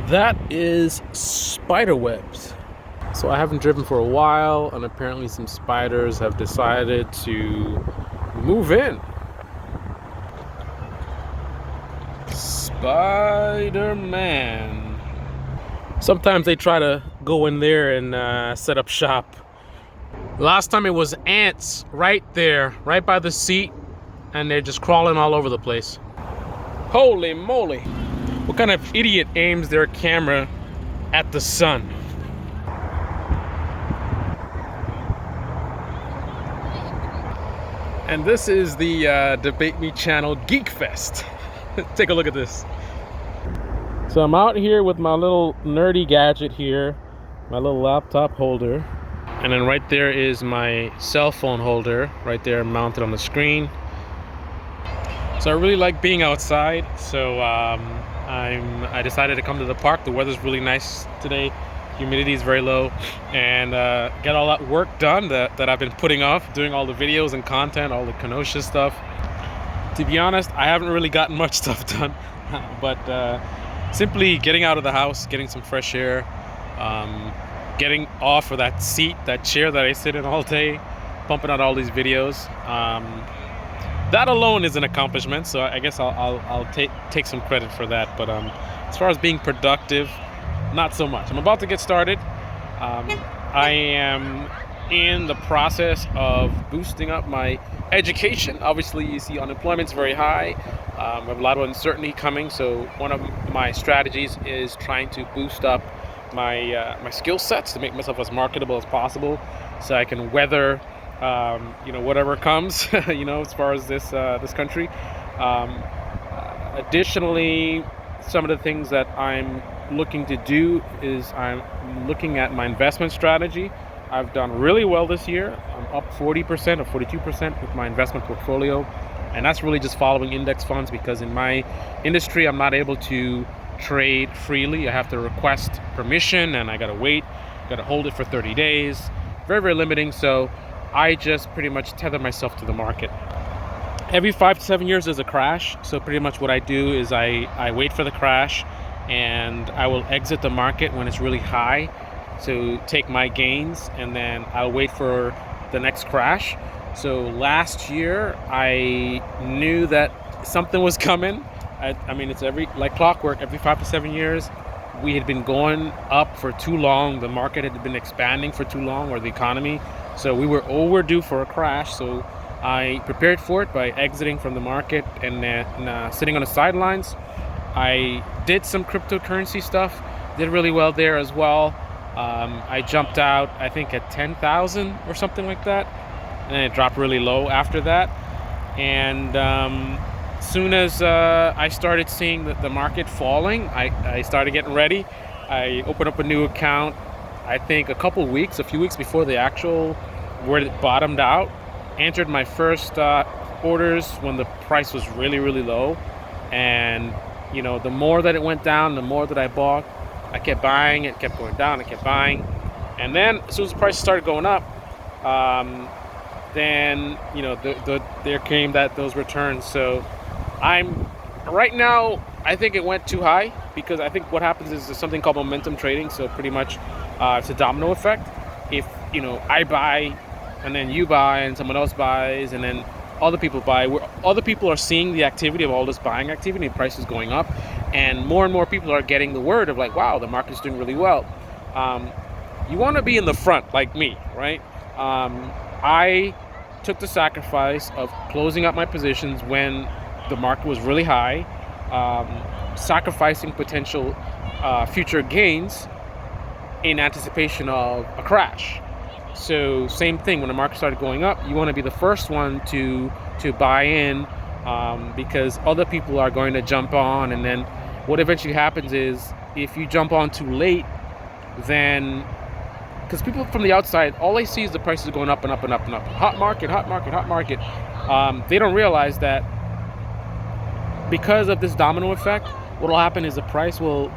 That is spider webs. So I haven't driven for a while, and apparently some spiders have decided to move in. Spider-Man. Sometimes they try to go in there and set up shop. Last time it was ants right there, right by the seat, and they're just crawling all over the place. Holy moly. What kind of idiot aims their camera at the sun? And this is the Debate Me channel Geek Fest. Take a look at this. So I'm out here with my little nerdy gadget here, my little laptop holder. And then right there is my cell phone holder, right there mounted on the screen. So I really like being outside, so I decided to come to the park. The weather's really nice today. Humidity is very low, and get all that work done that I've been putting off, doing all the videos and content, all the Kenosha stuff. To be honest, I haven't really gotten much stuff done, but simply getting out of the house, getting some fresh air, getting off of that seat, that chair that I sit in all day, pumping out all these videos. That alone is an accomplishment, so I guess I'll take some credit for that. But as far as being productive, not so much. I'm about to get started. I am in the process of boosting up my education. Obviously, you see unemployment's very high. I have a lot of uncertainty coming, so one of my strategies is trying to boost up my my skill sets to make myself as marketable as possible, so I can weather whatever comes, as far as this country. Additionally, some of the things that I'm looking to do is I'm looking at my investment strategy. I've done really well this year. I'm up 40% or 42% with my investment portfolio, and that's really just following index funds, because in my industry I'm not able to trade freely. I have to request permission, and I gotta wait, gotta hold it for 30 days. Very, very limiting. So I just pretty much tether myself to the market. Every 5 to 7 years there's a crash, so pretty much what I do is I wait for the crash, and I will exit the market when it's really high to take my gains, and then I'll wait for the next crash. So last year I knew that something was coming. I mean, it's like clockwork. Every 5 to 7 years we had been going up for too long. The market had been expanding for too long, or the economy. So we were overdue for a crash. So I prepared for it by exiting from the market and then sitting on the sidelines. I did some cryptocurrency stuff, did really well there as well. I jumped out, I think, at 10,000 or something like that, and then it dropped really low after that. And soon as I started seeing the market falling, I started getting ready. I opened up a new account, I think a few weeks before the actual where it bottomed out. Entered my first orders when the price was really, really low, and the more that it went down, the more that I bought. I kept buying, it kept going down, I kept buying, and then as soon as the price started going up, then there came those returns. So I'm right now, I think it went too high, because I think what happens is there's something called momentum trading. So pretty much it's a domino effect. If I buy, and then you buy, and someone else buys, and then other people buy, where other people are seeing the activity of all this buying activity, prices going up, and more people are getting the word of, like, wow, the market's doing really well. You want to be in the front like me, right? I took the sacrifice of closing up my positions when the market was really high, sacrificing potential future gains in anticipation of a crash. So same thing, when the market started going up, you want to be the first one to buy in, because other people are going to jump on. And then what eventually happens is, if you jump on too late, then, because people from the outside, all they see is the prices going up and up and up and up. Hot market, hot market, hot market. They don't realize that because of this domino effect, what will happen is the price will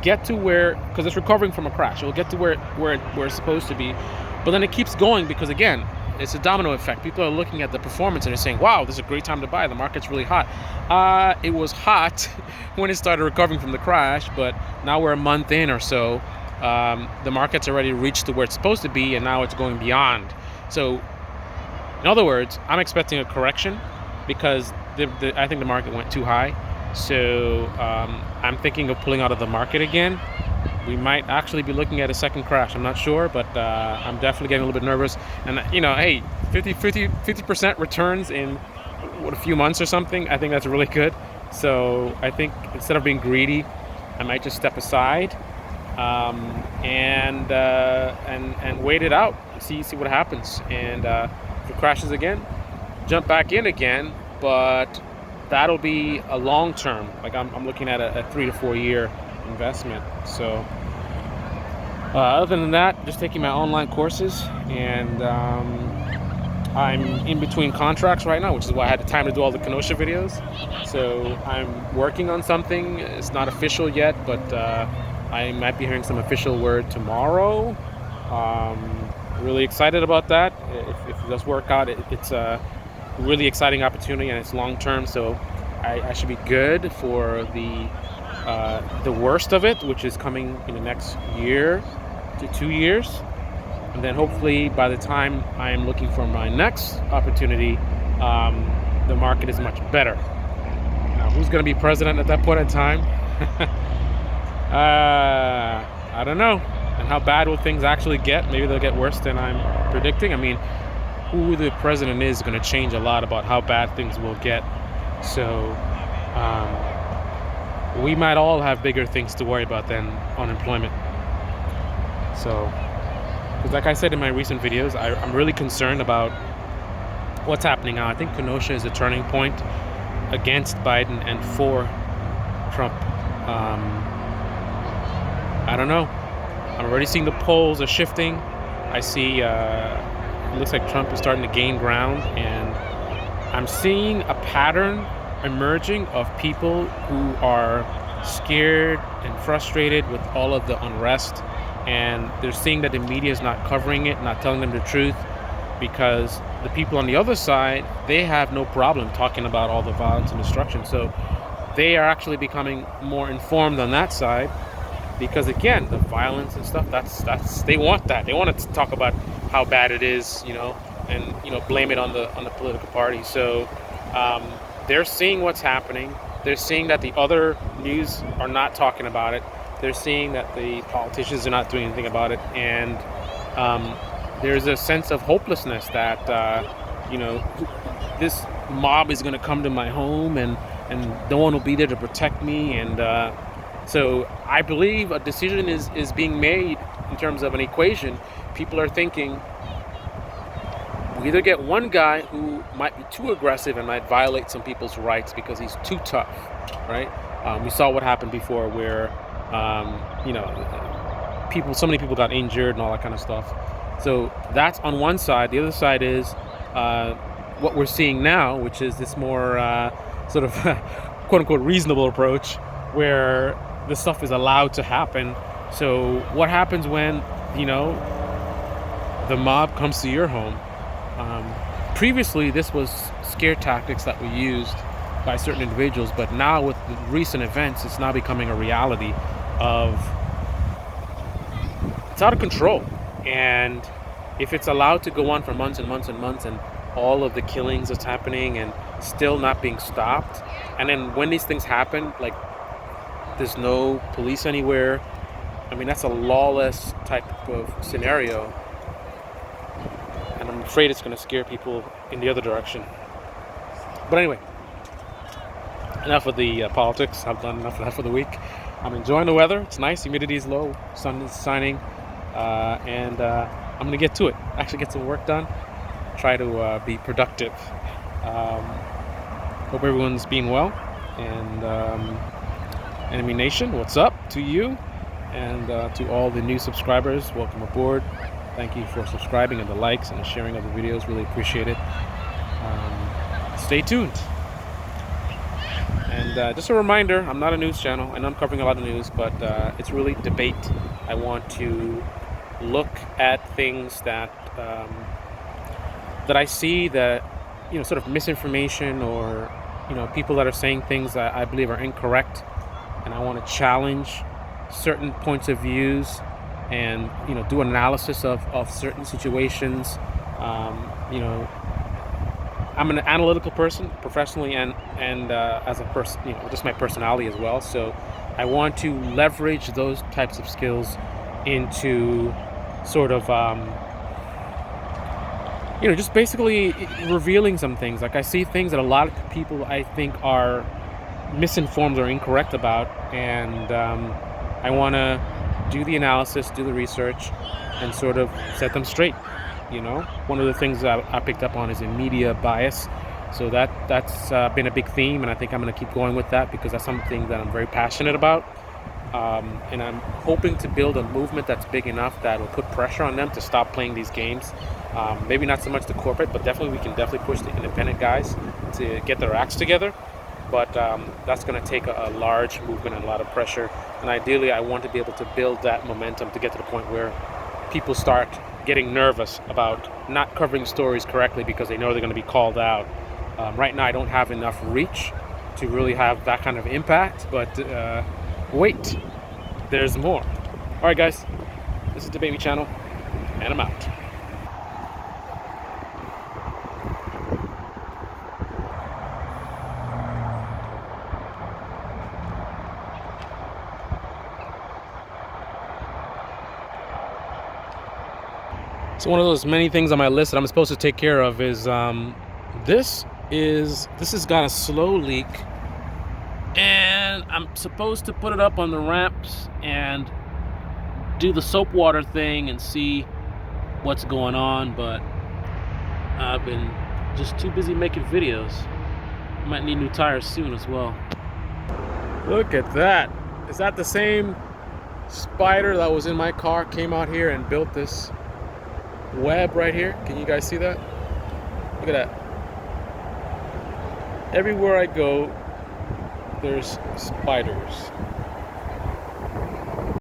get to where, because it's recovering from a crash, it will get to where it's supposed to be. But then it keeps going, because again, it's a domino effect. People are looking at the performance and they're saying, wow, this is a great time to buy. The market's really hot. It was hot when it started recovering from the crash, but now we're a month in or so. The market's already reached to where it's supposed to be, and now it's going beyond. So, in other words, I'm expecting a correction because I think the market went too high. So I'm thinking of pulling out of the market again. We might actually be looking at a second crash. I'm not sure, but I'm definitely getting a little bit nervous. And hey, 50% returns in a few months or something. I think that's really good. So I think instead of being greedy, I might just step aside and wait it out. See what happens. And if it crashes again, jump back in again. But that'll be a long term. Like I'm looking at a 3 to 4 year investment. So other than that, just taking my online courses, and I'm in between contracts right now, which is why I had the time to do all the Kenosha videos. So I'm working on something. It's not official yet, but I might be hearing some official word tomorrow. Really excited about that. If it does work out, it's a really exciting opportunity, and it's long term. So I should be good for the worst of it, which is coming in the next year to 2 years. And then hopefully by the time I'm looking for my next opportunity, the market is much better. Now, who's going to be president at that point in time? I don't know. And how bad will things actually get? Maybe they'll get worse than I'm predicting. I mean, who the president is going to change a lot about how bad things will get. So we might all have bigger things to worry about than unemployment. So, because like I said in my recent videos, I'm really concerned about what's happening now. I think Kenosha is a turning point against Biden and for Trump. I don't know. I'm already seeing the polls are shifting. I see it looks like Trump is starting to gain ground, and I'm seeing a pattern emerging of people who are scared and frustrated with all of the unrest, and they're seeing that the media is not covering it, not telling them the truth, because the people on the other side, they have no problem talking about all the violence and destruction. So they are actually becoming more informed on that side, because again, the violence and stuff, that's they want that. They want to talk about how bad it is, and blame it on the political party. So they're seeing what's happening. They're seeing that the other news are not talking about it. They're seeing that the politicians are not doing anything about it, and there's a sense of hopelessness that this mob is going to come to my home, and no one will be there to protect me. And so I believe a decision is being made in terms of an equation. People are thinking, we either get one guy who might be too aggressive and might violate some people's rights because he's too tough, right? We saw what happened before, where so many people got injured and all that kind of stuff. So that's on one side. The other side is what we're seeing now, which is this more sort of quote unquote reasonable approach, where this stuff is allowed to happen. So what happens when the mob comes to your home? Previously, this was scare tactics that were used by certain individuals, but now with the recent events, it's now becoming a reality of it's out of control. And if it's allowed to go on for months and months and months, and all of the killings that's happening and still not being stopped, and then when these things happen, like there's no police anywhere, I mean, that's a lawless type of scenario. And I'm afraid it's going to scare people in the other direction. But anyway, enough of the politics. I've done enough of that for the week. I'm enjoying the weather. It's nice. Humidity is low. Sun is shining. And I'm going to get to it. Actually get some work done. Try to be productive. Hope everyone's being well. And Enemy Nation, what's up to you? And to all the new subscribers, welcome aboard. Thank you for subscribing and the likes and the sharing of the videos. Really appreciate it. Stay tuned. And just a reminder, I'm not a news channel, and I'm covering a lot of news, but it's really debate. I want to look at things that that I see that, sort of misinformation, or, people that are saying things that I believe are incorrect, and I want to challenge certain points of views, and, do analysis of certain situations. You know, I'm an analytical person professionally, and as a person, just my personality as well. So I want to leverage those types of skills into sort of, just basically revealing some things. Like, I see things that a lot of people, I think, are misinformed or incorrect about, and I want to do the analysis, do the research, and sort of set them straight. One of the things that I picked up on is a media bias. So that's been a big theme, and I think I'm going to keep going with that because that's something that I'm very passionate about. And I'm hoping to build a movement that's big enough that will put pressure on them to stop playing these games. Maybe not so much the corporate, but definitely we can definitely push the independent guys to get their acts together. But that's going to take a large movement and a lot of pressure. And ideally, I want to be able to build that momentum to get to the point where people start getting nervous about not covering stories correctly because they know they're going to be called out. Right now, I don't have enough reach to really have that kind of impact, but wait, there's more. All right, guys, this is the Baby Channel, and I'm out. So one of those many things on my list that I'm supposed to take care of is this has got a slow leak, and I'm supposed to put it up on the ramps and do the soap water thing and see what's going on, but I've been just too busy making videos. Might need new tires soon as well. Look at that. Is that the same spider that was in my car came out here and built this web right here? Can you guys see that? Look at that. Everywhere I go, there's spiders.